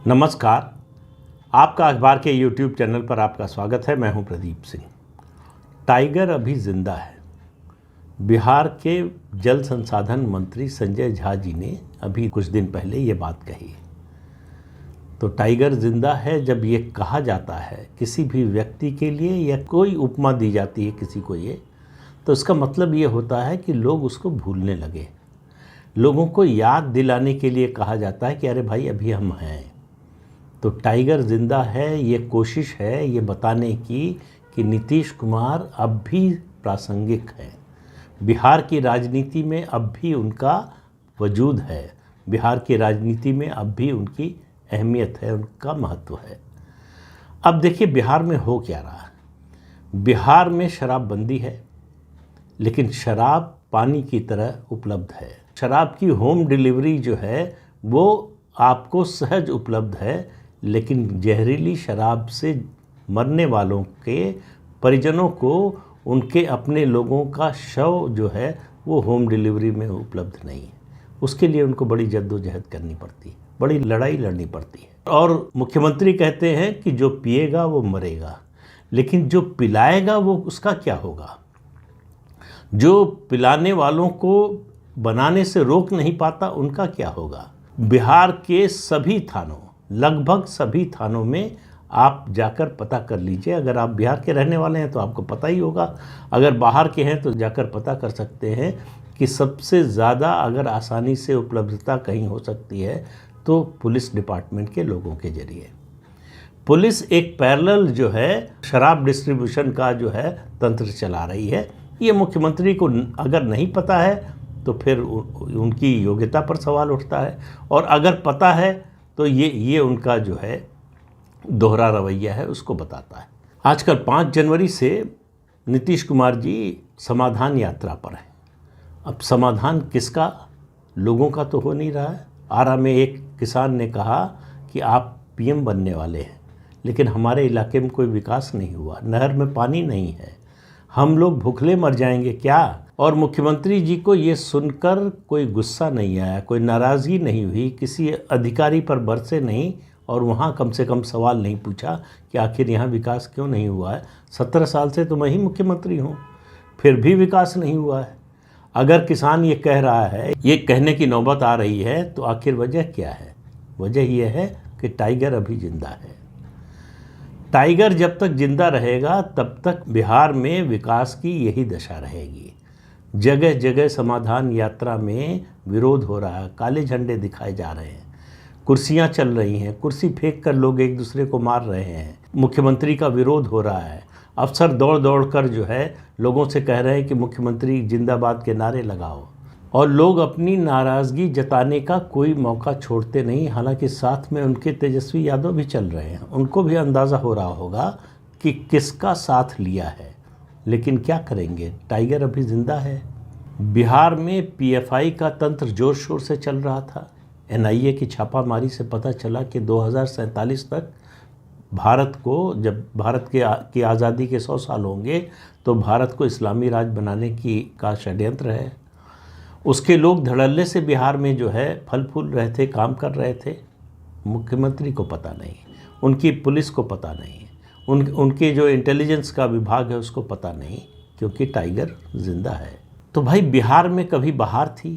नमस्कार। आपका अखबार के YouTube चैनल पर आपका स्वागत है। मैं हूं प्रदीप सिंह। टाइगर अभी जिंदा है। बिहार के जल संसाधन मंत्री संजय झा जी ने अभी कुछ दिन पहले ये बात कही। तो टाइगर जिंदा है जब ये कहा जाता है किसी भी व्यक्ति के लिए या कोई उपमा दी जाती है किसी को, ये तो इसका मतलब ये होता है कि लोग उसको भूलने लगे। लोगों को याद दिलाने के लिए कहा जाता है कि अरे भाई अभी हम हैं। तो टाइगर जिंदा है, ये कोशिश है ये बताने की कि नीतीश कुमार अब भी प्रासंगिक है। बिहार की राजनीति में अब भी उनका वजूद है। बिहार की राजनीति में अब भी उनकी अहमियत है, उनका महत्व है। अब देखिए बिहार में हो क्या रहा है। बिहार में शराबबंदी है, लेकिन शराब पानी की तरह उपलब्ध है। शराब की होम डिलीवरी जो है वो आपको सहज उपलब्ध है, लेकिन जहरीली शराब से मरने वालों के परिजनों को उनके अपने लोगों का शव जो है वो होम डिलीवरी में उपलब्ध नहीं है। उसके लिए उनको बड़ी जद्दोजहद करनी पड़ती है, बड़ी लड़ाई लड़नी पड़ती है। और मुख्यमंत्री कहते हैं कि जो पिएगा वो मरेगा, लेकिन जो पिलाएगा वो उसका क्या होगा। जो पिलाने वालों को बनाने से रोक नहीं पाता उनका क्या होगा। बिहार के सभी थानों, लगभग सभी थानों में आप जाकर पता कर लीजिए। अगर आप बिहार के रहने वाले हैं तो आपको पता ही होगा, अगर बाहर के हैं तो जाकर पता कर सकते हैं कि सबसे ज़्यादा अगर आसानी से उपलब्धता कहीं हो सकती है तो पुलिस डिपार्टमेंट के लोगों के जरिए। पुलिस एक पैरेलल जो है शराब डिस्ट्रीब्यूशन का जो है तंत्र चला रही है। ये मुख्यमंत्री को अगर नहीं पता है तो फिर उनकी योग्यता पर सवाल उठता है, और अगर पता है तो ये उनका जो है दोहरा रवैया है उसको बताता है। आजकल 5 जनवरी से नीतीश कुमार जी समाधान यात्रा पर हैं। अब समाधान किसका, लोगों का तो हो नहीं रहा है। आरा में एक किसान ने कहा कि आप पीएम बनने वाले हैं, लेकिन हमारे इलाके में कोई विकास नहीं हुआ, नहर में पानी नहीं है, हम लोग भूखले मर जाएंगे क्या। और मुख्यमंत्री जी को ये सुनकर कोई गुस्सा नहीं आया, कोई नाराज़गी नहीं हुई, किसी अधिकारी पर बरसे नहीं, और वहाँ कम से कम सवाल नहीं पूछा कि आखिर यहाँ विकास क्यों नहीं हुआ है। 17 साल से तो मैं ही मुख्यमंत्री हूँ, फिर भी विकास नहीं हुआ है। अगर किसान ये कह रहा है, ये कहने की नौबत आ रही है, तो आखिर वजह क्या है। वजह यह है कि टाइगर अभी जिंदा है। टाइगर जब तक जिंदा रहेगा तब तक बिहार में विकास की यही दशा रहेगी। जगह जगह समाधान यात्रा में विरोध हो रहा है, काले झंडे दिखाए जा रहे हैं, कुर्सियां चल रही हैं, कुर्सी फेंक कर लोग एक दूसरे को मार रहे हैं, मुख्यमंत्री का विरोध हो रहा है। अफसर दौड़ दौड़ कर जो है लोगों से कह रहे हैं कि मुख्यमंत्री जिंदाबाद के नारे लगाओ, और लोग अपनी नाराज़गी जताने का कोई मौका छोड़ते नहीं। हालांकि साथ में उनके तेजस्वी यादव भी चल रहे हैं, उनको भी अंदाज़ा हो रहा होगा कि किसका साथ लिया है, लेकिन क्या करेंगे, टाइगर अभी ज़िंदा है। बिहार में पीएफआई का तंत्र ज़ोर शोर से चल रहा था। एनआईए की छापामारी से पता चला कि 2047 तक भारत को, जब भारत की आज़ादी के 100 साल होंगे तो भारत को इस्लामी राज बनाने का षड्यंत्र है। उसके लोग धड़ल्ले से बिहार में जो है फल फूल रहे थे, काम कर रहे थे। मुख्यमंत्री को पता नहीं, उनकी पुलिस को पता नहीं, उनके जो इंटेलिजेंस का विभाग है उसको पता नहीं, क्योंकि टाइगर जिंदा है। तो भाई बिहार में कभी बहार थी,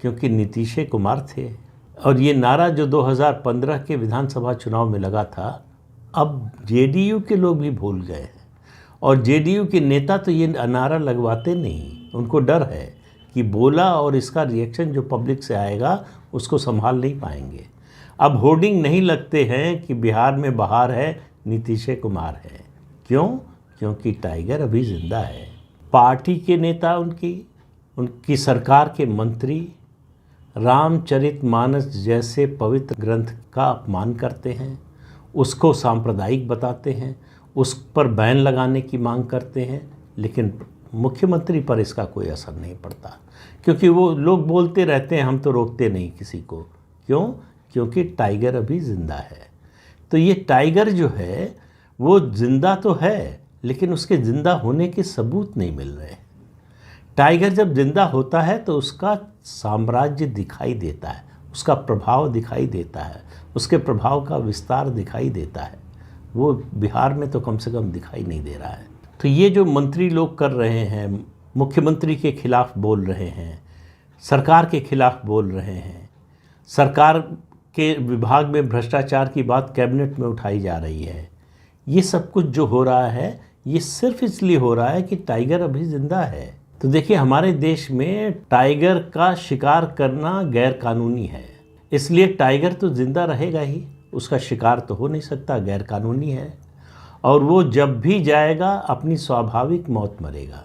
क्योंकि नीतीश कुमार थे। और ये नारा जो 2015 के विधानसभा चुनाव में लगा था, अब जेडीयू के लोग भी भूल गए हैं। और जेडीयू के नेता तो ये नारा लगवाते नहीं, उनको डर है कि बोला और इसका रिएक्शन जो पब्लिक से आएगा उसको संभाल नहीं पाएंगे। अब होर्डिंग नहीं लगते हैं कि बिहार में बहार है, नीतीश कुमार है। क्यों? क्योंकि टाइगर अभी जिंदा है। पार्टी के नेता, उनकी सरकार के मंत्री रामचरितमानस जैसे पवित्र ग्रंथ का अपमान करते हैं, उसको सांप्रदायिक बताते हैं, उस पर बैन लगाने की मांग करते हैं, लेकिन मुख्यमंत्री पर इसका कोई असर नहीं पड़ता, क्योंकि वो लोग बोलते रहते हैं, हम तो रोकते नहीं किसी को। क्यों? क्योंकि टाइगर अभी ज़िंदा है। तो ये टाइगर जो है वो ज़िंदा तो है, लेकिन उसके ज़िंदा होने के सबूत नहीं मिल रहे। टाइगर जब जिंदा होता है तो उसका साम्राज्य दिखाई देता है, उसका प्रभाव दिखाई देता है, उसके प्रभाव का विस्तार दिखाई देता है। वो बिहार में तो कम से कम दिखाई नहीं दे रहा है। तो ये जो मंत्री लोग कर रहे हैं, मुख्यमंत्री के खिलाफ बोल रहे हैं, सरकार के खिलाफ बोल रहे हैं, सरकार के विभाग में भ्रष्टाचार की बात कैबिनेट में उठाई जा रही है, ये सब कुछ जो हो रहा है ये सिर्फ इसलिए हो रहा है कि टाइगर अभी ज़िंदा है। तो देखिए, हमारे देश में टाइगर का शिकार करना गैर कानूनी है, इसलिए टाइगर तो ज़िंदा रहेगा ही, उसका शिकार तो हो नहीं सकता, गैर कानूनी है। और वो जब भी जाएगा अपनी स्वाभाविक मौत मरेगा।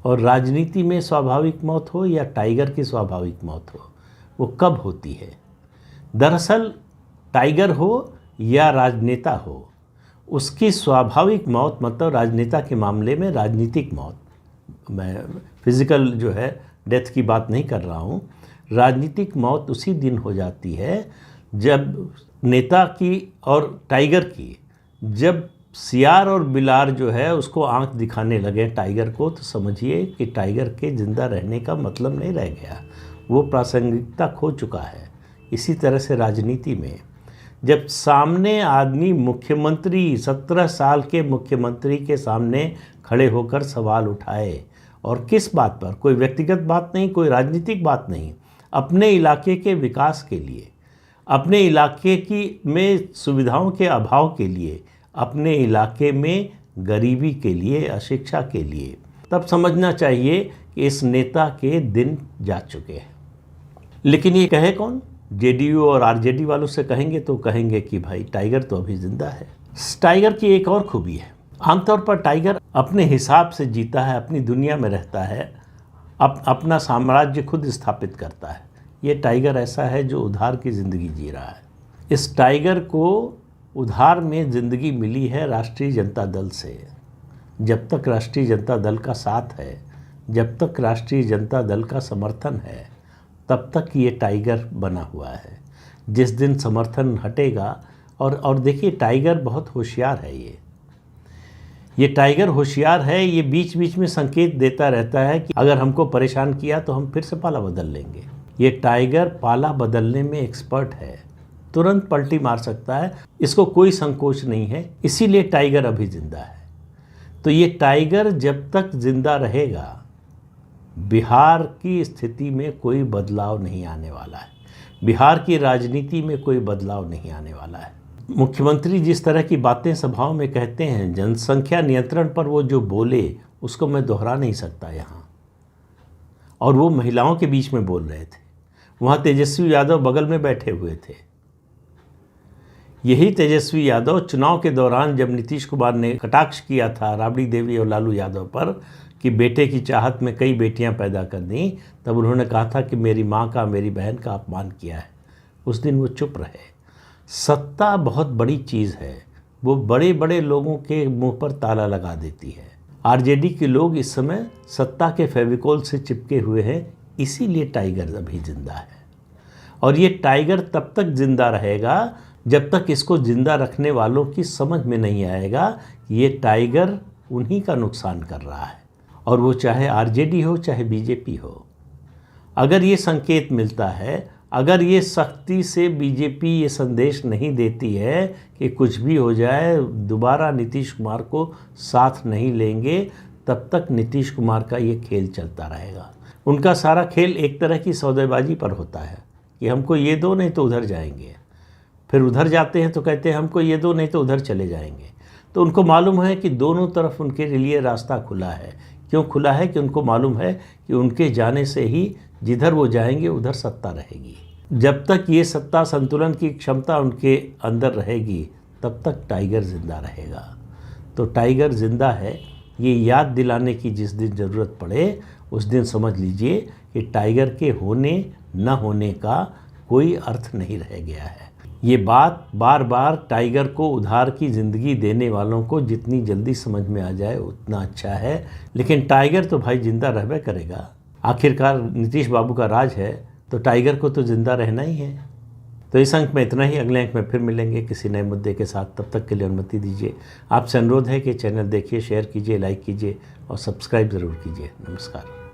और राजनीति में स्वाभाविक मौत हो या टाइगर की स्वाभाविक मौत हो, वो कब होती है? दरअसल टाइगर हो या राजनेता हो, उसकी स्वाभाविक मौत मतलब राजनेता के मामले में राजनीतिक मौत, मैं फिज़िकल जो है डेथ की बात नहीं कर रहा हूँ, राजनीतिक मौत उसी दिन हो जाती है जब नेता की और टाइगर की, जब सियार और बिलार जो है उसको आंख दिखाने लगे टाइगर को, तो समझिए कि टाइगर के ज़िंदा रहने का मतलब नहीं रह गया, वो प्रासंगिकता खो चुका है। इसी तरह से राजनीति में जब सामने आदमी मुख्यमंत्री 17 साल के मुख्यमंत्री के सामने खड़े होकर सवाल उठाए, और किस बात पर, कोई व्यक्तिगत बात नहीं, कोई राजनीतिक बात नहीं, अपने इलाके के विकास के लिए, अपने इलाके की में सुविधाओं के अभाव के लिए, अपने इलाके में गरीबी के लिए, अशिक्षा के लिए, तब समझना चाहिए कि इस नेता के दिन जा चुके हैं। लेकिन ये कहे कौन? जेडीयू और आरजेडी वालों से कहेंगे तो कहेंगे कि भाई टाइगर तो अभी ज़िंदा है। टाइगर की एक और खूबी है, आमतौर पर टाइगर अपने हिसाब से जीता है, अपनी दुनिया में रहता है, अपना साम्राज्य खुद स्थापित करता है। ये टाइगर ऐसा है जो उधार की ज़िंदगी जी रहा है। इस टाइगर को उधार में ज़िंदगी मिली है राष्ट्रीय जनता दल से। जब तक राष्ट्रीय जनता दल का साथ है, जब तक राष्ट्रीय जनता दल का समर्थन है, तब तक ये टाइगर बना हुआ है। जिस दिन समर्थन हटेगा, और देखिए टाइगर बहुत होशियार है, ये टाइगर होशियार है, ये बीच बीच में संकेत देता रहता है कि अगर हमको परेशान किया तो हम फिर से पाला बदल लेंगे। ये टाइगर पाला बदलने में एक्सपर्ट है, तुरंत पलटी मार सकता है, इसको कोई संकोच नहीं है, इसीलिए टाइगर अभी ज़िंदा है। तो ये टाइगर जब तक ज़िंदा रहेगा, बिहार की स्थिति में कोई बदलाव नहीं आने वाला है, बिहार की राजनीति में कोई बदलाव नहीं आने वाला है। मुख्यमंत्री जिस तरह की बातें सभाओं में कहते हैं, जनसंख्या नियंत्रण पर वो जो बोले उसको मैं दोहरा नहीं सकता यहाँ। और वो महिलाओं के बीच में बोल रहे थे, वहाँ तेजस्वी यादव बगल में बैठे हुए थे। यही तेजस्वी यादव चुनाव के दौरान जब नीतीश कुमार ने कटाक्ष किया था राबड़ी देवी और लालू यादव पर कि बेटे की चाहत में कई बेटियां पैदा कर दी, तब उन्होंने कहा था कि मेरी मां का, मेरी बहन का अपमान किया है। उस दिन वो चुप रहे। सत्ता बहुत बड़ी चीज़ है, वो बड़े बड़े लोगों के मुंह पर ताला लगा देती है। आरजेडी के लोग इस समय सत्ता के फेविकोल से चिपके हुए हैं, इसीलिए टाइगर अभी ज़िंदा है। और ये टाइगर तब तक ज़िंदा रहेगा जब तक इसको ज़िंदा रखने वालों की समझ में नहीं आएगा कि ये टाइगर उन्हीं का नुकसान कर रहा है, और वो चाहे आरजेडी हो चाहे बीजेपी हो। अगर ये संकेत मिलता है, अगर ये सख्ती से बीजेपी ये संदेश नहीं देती है कि कुछ भी हो जाए दोबारा नीतीश कुमार को साथ नहीं लेंगे, तब तक नीतीश कुमार का ये खेल चलता रहेगा। उनका सारा खेल एक तरह की सौदेबाजी पर होता है कि हमको ये दो नहीं तो उधर जाएंगे, फिर उधर जाते हैं तो कहते हैं हमको ये दो नहीं तो उधर चले जाएंगे। तो उनको मालूम है कि दोनों तरफ उनके लिए रास्ता खुला है। क्यों खुला है? कि उनको मालूम है कि उनके जाने से ही जिधर वो जाएंगे उधर सत्ता रहेगी। जब तक ये सत्ता संतुलन की क्षमता उनके अंदर रहेगी, तब तक टाइगर ज़िंदा रहेगा। तो टाइगर ज़िंदा है, ये याद दिलाने की जिस दिन ज़रूरत पड़े उस दिन समझ लीजिए कि टाइगर के होने न होने का कोई अर्थ नहीं रह गया है। ये बात बार बार टाइगर को उधार की ज़िंदगी देने वालों को जितनी जल्दी समझ में आ जाए उतना अच्छा है। लेकिन टाइगर तो भाई ज़िंदा रहबे करेगा। आखिरकार नीतीश बाबू का राज है, तो टाइगर को तो ज़िंदा रहना ही है। तो इस अंक में इतना ही, अगले अंक में फिर मिलेंगे किसी नए मुद्दे के साथ। तब तक के लिए अनुमति दीजिए। आपसे अनुरोध है कि चैनल देखिए, शेयर कीजिए, लाइक कीजिए और सब्सक्राइब ज़रूर कीजिए। नमस्कार।